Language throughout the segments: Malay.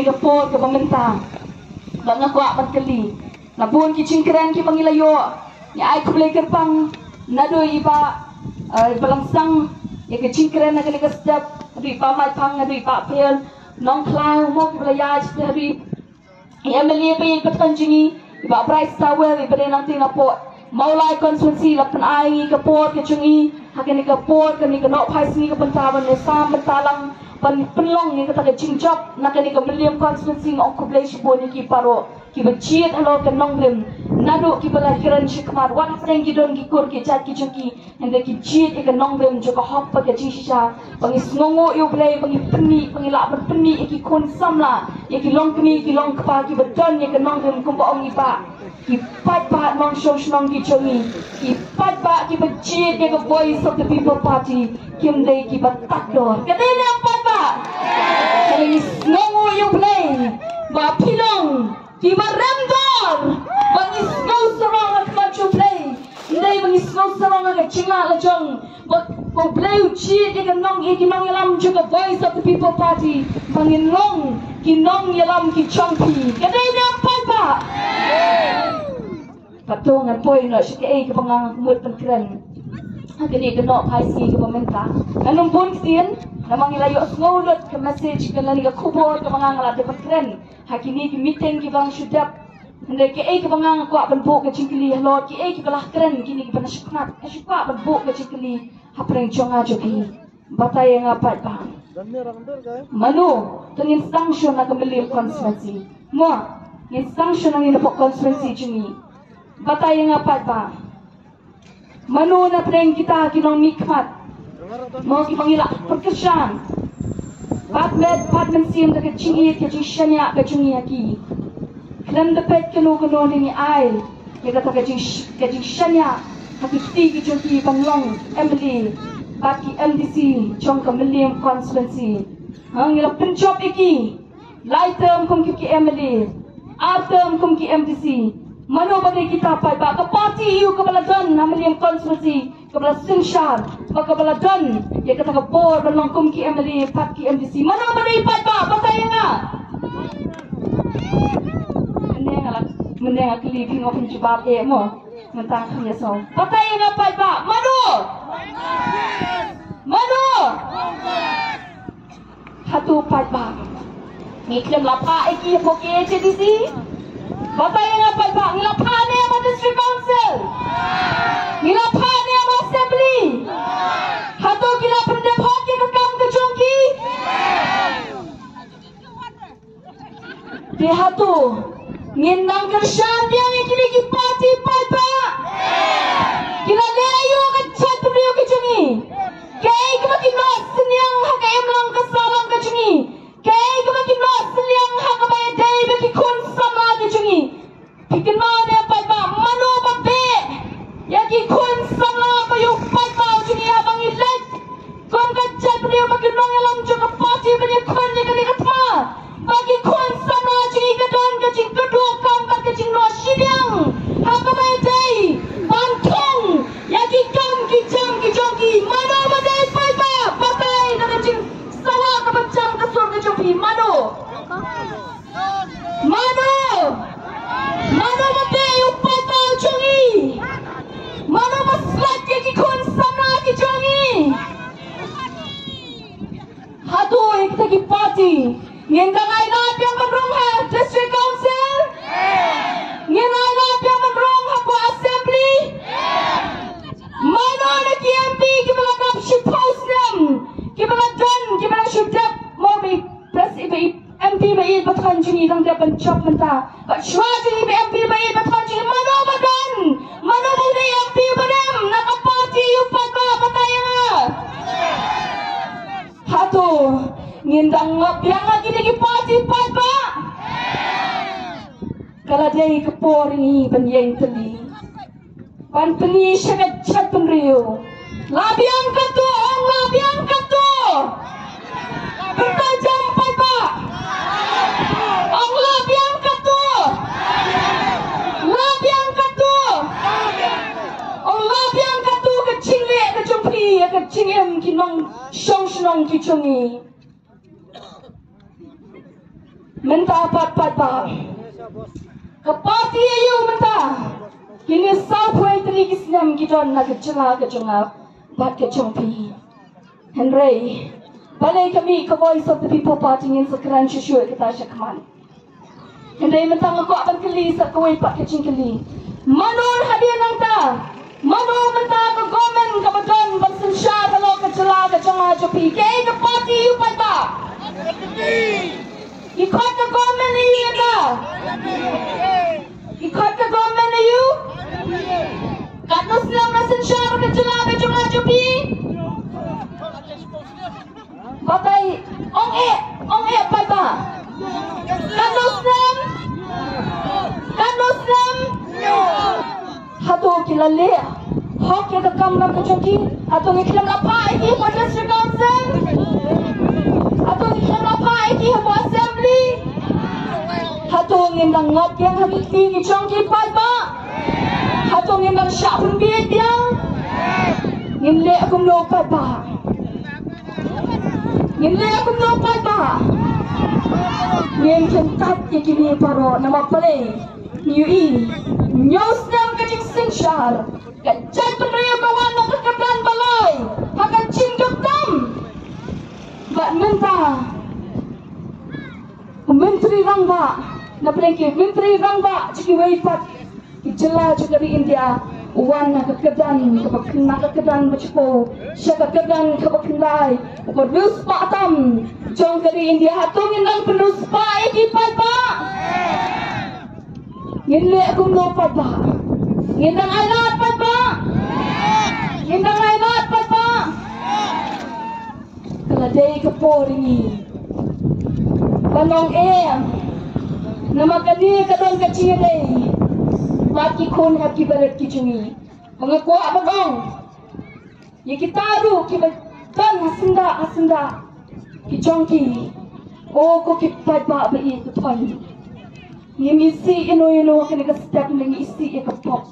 kini kapor ke pemerintah. Bang aku akan keli. Nabun ki cingkran ki pangilayo. Ya ai kublai kerpang. Nado iba balangsang. Ya ke cingkran nak kena sedap. Ri pa mai pang ri pa pel. Nong klau mo ki belayaj ri. Ya meli pe petan jingi. Iba price tower iba de nang ting napot. Maulai konstitusi lapan ai kapor ke cungi. Hakini kapor kani kenok pai sini ke pentawan nesam bentalang. Penlong ni kata ke cincap nak ni ke William konstitusi ngok kublai shibon ni ki paro ki beciet halo ke nongrim nadu ki belahiran shikmar wan peng ki don ki kur ki chat ki chunki hende ki ciet ke nongrim joka hop pa ke cinsha bangi sngongo yo blai bangi peni bangi la berpeni ki kon samla ye ki long kni ki long kpa ki bedon ye ke nongrim kumpa ong ipa ki pat pa non shosh nong ki chungi ki pat pa ki beciet ye ke voice of the people party kim dei ki batak dor kadai le pat pa kali sngongo yo blai ba pilong ki maremdor bangi snow sarong at macho play ndai bangi snow sarong at chinga la jong ba play uchi de nong e ki mangalam juga voice of the people party bangi long ki nong yalam ki champi kadai na pa patong at poy no shi ke ke pangang mut penkren kini kenok pai si ke pemerintah anong pun sien namang ilayo ngolot ke message ke lali ke kubur ke mangang la de penkren hakini ki meeting ki bang shudap hende ke ke mangang ko benbuk ke cingkili lord ki ke belah keren kini ki panashknat ke syuka benbuk ke cingkili hapreng chonga joki batai yang apa bang manu tengin sanction na kembali konstitusi mo ngin sanction na ngin konstitusi cumi batai yang apa bang manu na preng kita kinong mikmat mo ki pangila perkesan pat mensim da ke cingit ke cingshanya ke cungi aki klam da pet kenu ni ai ye kata ke cingshanya hati ti ki cungi panglong Emily baki MDC chong kamilium constituency ngila penchop iki lightem kum ki Emily atem kum ki MDC mano bagi kita pai ba ke parti yu ke baladan hamilium constituency ke bala Sinshar ke baladan ye kata ke bor balong kum ki Emily pat ki MDC mano bagi pai ba patai nga meneng akli ping opin jubab e mo mentang khanya so patai nga pai ba mano hatu pai ba ngiklem lapa iki poke JDC batai nga pai ba ngilapa ne mo district council ngilapa ne mo assembly hatu gila pendep hoki ke kam ke jongki di hatu nginang kershan dia ngikili ki party pai ba gila leyo ke chat beliau ke jongi kei ke makin nos senyang haka emlang ke salam ke jongi kei ke makin nos senyang haka bay day beki kun sama ke jongi pikenal ne pai ba mano babe ya ki kun sama bayu pai ba jongi abang ilet kon ke chat beliau makin nong alam juga party beliau kun ni ke katma bagi kun sama jongi ke don ke jing kedua kam ke jing no sinyang haka bay day bantong ya ki kam ki jam ki jongi mano badai pai ba patai na jing sawa ke bacam ke sur ke jongi mano babe upai ba jongi mano maslat ki kun sama ki jongi hatu ek ki party ngendang ai na piang menrong ha district council ngendang ai na piang menrong ha ko assembly mano na ki MP ki bala kap ship house nam ki bala don ki bala shudap mo bi press ibe MP bai bathan jini dang dia pencap menta ka shwa jini be MP bai bathan jini mano badan mano bude MP badam na ka party upat ba pataya hatu ngindang ngapiang lagi di party pai ba kala dia kepor ni penyeng teli pan peni syakat chat penriu labiang katu bertajam pai ba labiang katu kecing le kecing pi kecing em kinong shong ki chungi Menta pat ba. Kapati ayu menta. Kini Southway teligis nam kita nak kecela kecengap. Bat kecengpi. Henry. Balai kami ke Voice of the People Party ingin sekeran syusyuk kita syakman. Henry mentang aku akan keli sak kawai pak kecing keli. Manur hadiah nang ta. Manur mentang ke komen ke badan bersensya kalau kecela kecengap jopi. Kei ke parti you pat ba. Ikut ke komen ni ada. Ikut ke komen ni you. Kata Islam bersensya kecela kecengap jopi. Batai ong e pat ba. Kanuslam hatu kilale hok ke kam na kachki hatu niklam la pai ki Westminster Council hatu niklam la pai ki assembly hatu ngindang ngop yang habiti ki chongki pat ba hatu ngindang syapun bi dia ngille akum no pat ba ngille akum no pat ba yang kentat yang kini paro nama play UI news nam kacing singshar kacang penraya bawa nak keketan balai akan cingkap tam bak menta menteri rangba na play ke menteri rangba ciki waipat ijela juga di India wan nak keketan bercepo syaka keketan kebakendai berdus patam jong dari India hatung indang pendus pa iki pa ngile aku no pa ngindang ailat pa ngindang ailat pa kaladai kapor ini panong nama kani kadang kecil dai maki kon haki barat kicungi mga kuha bagong ya kitaru kibadan hasenda Kichongki, oh ko kipat ba ba ito toy. Ni misi ino kini ka step ni isi ka pop.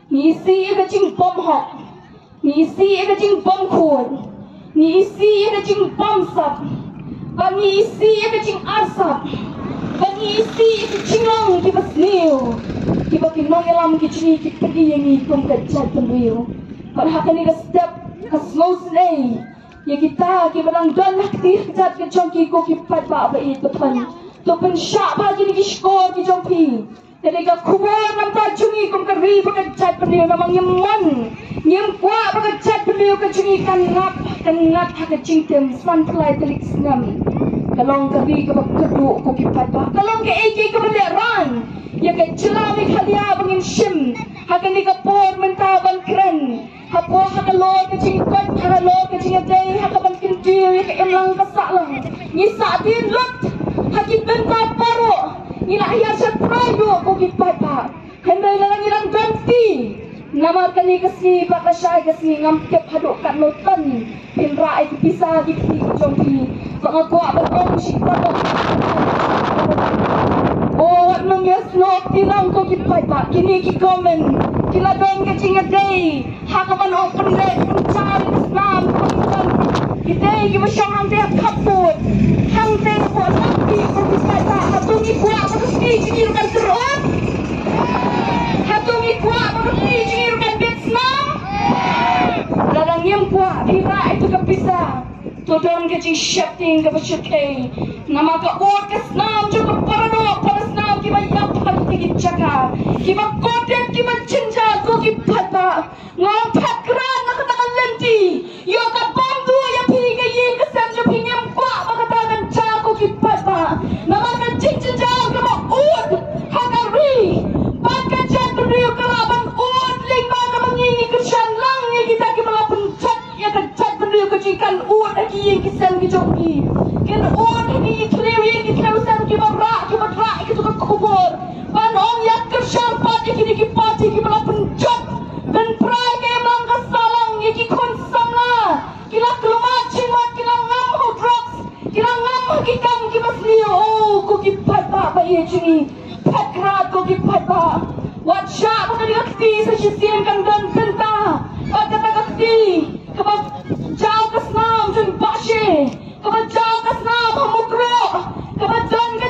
Ni isi ka ching bom hop. Ni isi ka ching bom khun. Ni isi ka ching bom sap. Ba ni isi ka ching arsap. Ba ni isi ka ching long ki bas niu. Ki ba ki nong elam ki chini ki pergi yang ni kum ka chat penriu. Parhakan ni ka step ka slow slay. Ya kita barang don aktif kat ke chongki ko ki pat ba itu pan to pen sha ba ji ni skor ki chongki tele ka khubor nam ta chungi kum ka ri ba ka chat paniu namang nyem kwa ba ka chat paniu ka chungi kan ngap ha ka chingtem san plai telik snam kalong ka ri ka ba kedu ko ki pat ba kalong ke ek ka ba ran ya ka chlami khalia bangin shim ha ka ni ka por menta ban kren hapo hakalor ke cingkat hakalor ke cingadai hakaban kintir ke emlang kasalang ni satin lot hakit benta paro ni lahir seprayo ko gipapa hendai lang ilang ganti nama kali kasi bakasay kasi ngampet hadok kan notan pinra ay bisa gipti jongki mga kuwa bagong sikparo oh nung yes no tinang ko gipapa kini ki comment kiladon ke cingadai hakaman open day mencari Islam pemimpin kita ini masyarakat hampir kaput hampir kuat lagi berbisa hatungi kuat berhenti jengirkan teruk hatungi kuat berhenti jengirkan Islam ladang yang kuat bila itu kebisa tudon ke cing syafting ke bersyukai nama ke kuat ke Islam juga paradok pada Islam kita yapal tinggi jaga kita kodet kita cinta ko kita ngom pakran nak katakan lenti yo ka bantu ya piga ye ka sanjo pingem kwa makatakan cha ko kipata nama ka cincin jauh ka ud hakari baka chat beriu kalaban ud lima ka mangini kersan lang ya kita ki malapun chat ya ka chat beriu ka cikan ud aki ye ki san ki joki ken ud ni tlewi ye ki tlewi ki barra ki ka tu ka kubur pan om yak kersan pat ki pati ki malapun chat dan prai ke emang kesalang iki kon samla kila kelumat cimat kila ngam ho drugs kila ngam kikam kibas liyo oh ko kipat ba ye chini pakrat ko kipat ba wat sha ko kali akti sa sisian kan dan benta kata akti kabab jauh kasnam jun bashe kabab jauh kasnam hamukro kabab dan ka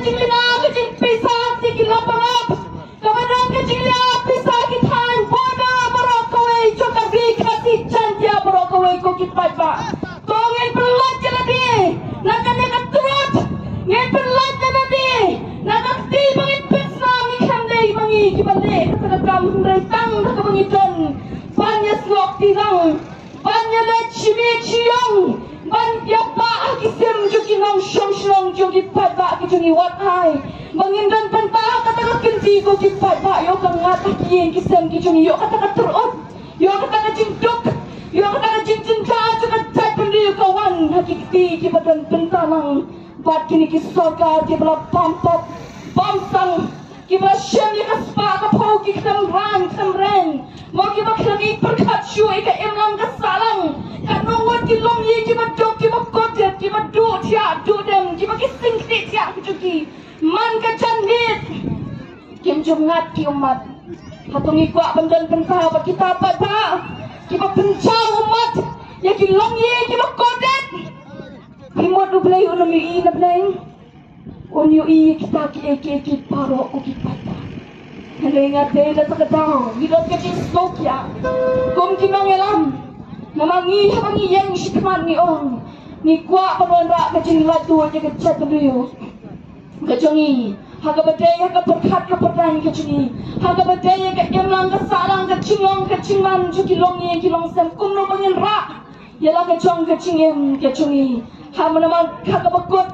lam retang kebangitan banyak slok tirang banyak lechimi ciong ban tiapa akisem juki nong shong juki pada kijungi wat hai bangindan pantah kata kenti ko ki pada yo kang ngata kien kisem kijungi yo kata terot yo kata cintuk yo kata cinta cukat tai pendi kawan hakiki ki badan pentanang bat kini ki sorga ki bala pampop pamsang ki bala shem ki kaspa ka phau ki samrang mo ki bak lagi perkat shu ka emlang ka salang ka nongwat ki long ye ki badok ki bakot ki badu tia du dem ki bak sing tia ki man ka candit kim jungat ki umat hatungi kwa bandan pentah ba kita pada ki bak pencang umat ya ki long ye ki bakot Himot du play uno mi na play. Unyo i kita ki paro ko ki pata. Halinga te na sakadaw. Hilot ka chin stokya. Kum kinong elam. Namangi yang shikman ni ong. Ni kwa panwanda ka chin ladu ya ka chat duyo. Ka jongi. Haga badai haga perkat ka perdan ka chingi. Haga badai ka emlang ka sarang ka chingong ka chingman ju ki long ye ki long sem kum no bangin ra. Yala ka chong ka chingem ka chungi. Hama naman kakabakot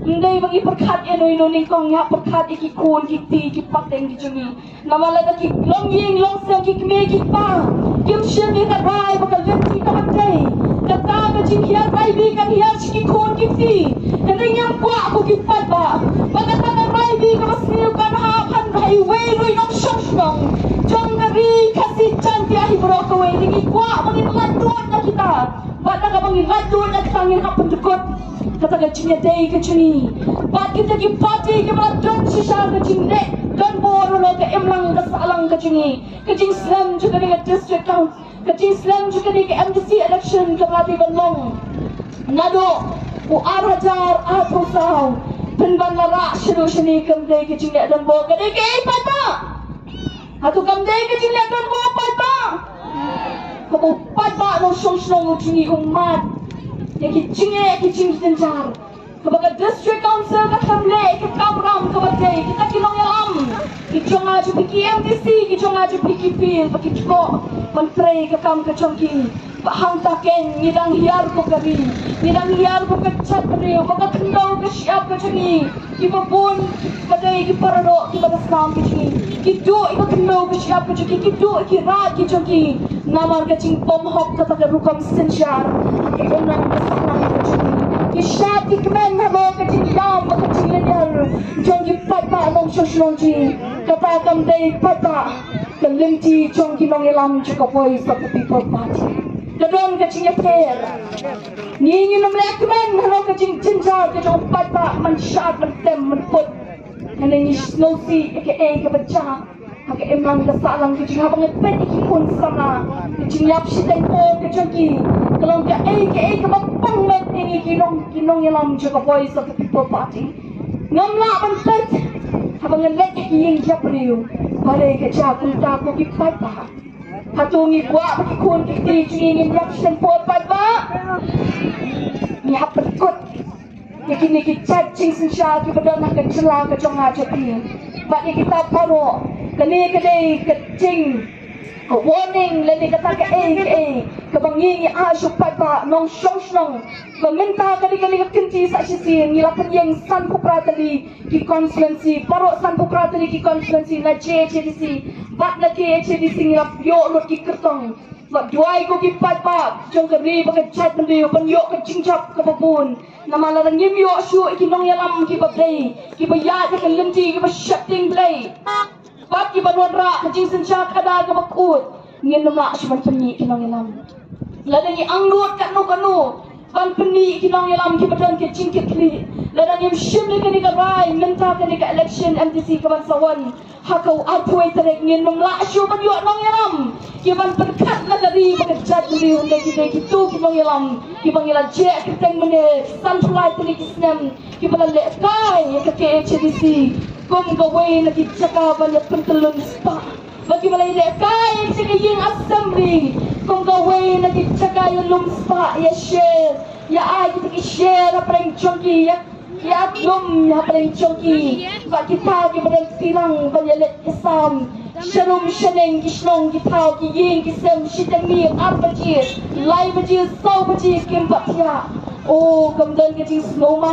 hindi bagi perkat ino ni kong ya perkat iki kun ki pateng ki jungi namala na ki long ying long sem ki kme ki pa kim shem ni ka rai bakal lenti ka batay kata ka jing hiya rai bi ka hiya ki kun ki hindi nyam kwa ako ki pa bakal ka rai bi ka masniu kan ha kan highway no yung shong jong kari kasi chanti ahi broko we ni kwa mangin ladon na kita bata ka bang ladon na tangin ka pendukot kata ka chinya day ka chuni bat kita ki party ki ladon shisha ka chinde dan boro lo ka emlang ka salang ka chuni ka ching slam juga ni ka district council ka ching slam juga ni ka MDC election ka Plati Banlong nado u arhajar atosau penban lara shiru shini kam day ka chinde dan bo ka day ka pata hatu kam day ka chinde dan bo pata kebupat no song utini umat yang kicing tencar kebaga district council ka kamle ka kabram ka badai kita kilong yalam kicong aja piki MDC kicong aja piki pil paki ko menteri ka kam ka chongki bahang taken ngidang hiar ko kari ngidang hiar ko ka chat kari baga kendau ka siap ka chungi kibabun badai ki parado ki badasam ki chungi kidu iko kendau ka siap ka chungi kidu ki rat ki chungi namar ka ching pom hop ka ta rukam sensyar ki onang ka sakang ka chungi ki shati kmen hamo ka ching dam ka ching lenyar chongi pata nong shoshong chi kata kam dei pata ka limti chongi nong elam chuka voice of the people party kadon ka ching yaper ni nom lek kmen hamo ka ching chinjar ka chong pata man shat man tem man put and then you snow see aka ka bacha haka emang ka salang ka ching habang ipet ikikun sama ka ching yap shiteng po ka chongi kalong ka mapang met ini kinong yalam chuka voice of the people party ngamla bantet habang nalek yung japriyo pare ka cha kulta ko ki pata hatungi kwa pakikun ki chingin yap shiteng po pata ni haperkot yakini ki chat ching sinsha ki badana ka chila ka chonga chapi ba kita paro kali ka ching warning lani kata ka ka bangi asu pata nong shong meminta kali ka kenti sa sisi ngilapan yang san pupratali ki constituency paro san pupratali ki constituency na JHDC bat na JHDC ngilap yo lo ki kertong Wak duai ko ki pata jong kari baga chat mendiyo ban yo ka cingcap ka babun namala lang yim yo su ikinong yalam ki babday ki bayat ka lenti ki bashating blay Bat ki banwara kajing sensya kada ka bakut ngin nama siman peni kinong yalam lada ni anggut kanu ban peni kinong yalam ki badan ke cingkit li lada ni shim ni ka rai menta ka election MDC ka bansawan hakau apuai terek ngin nom la syu ban yo nong yalam ki ban perkat la dari bakajat ni unde ki tu ki bang yalam ki bang yalam je ki teng mene sunfly tani ki snam ki bala le kai ka ke HDC kum gawe na ki chaka ban ya pentelun spa bagi bala le kai ki ying assembly kum gawe na ki chaka yo lum spa ya share ya ai ki share apa yang chonki ya lum ya paling chonki ba kita ki badan silang ban ya le isam sharum shaneng ki shnong ki thao ki yin ki sem shitang mi ar baji lai baji sau baji kim pathya o kamdan ke jing snow ma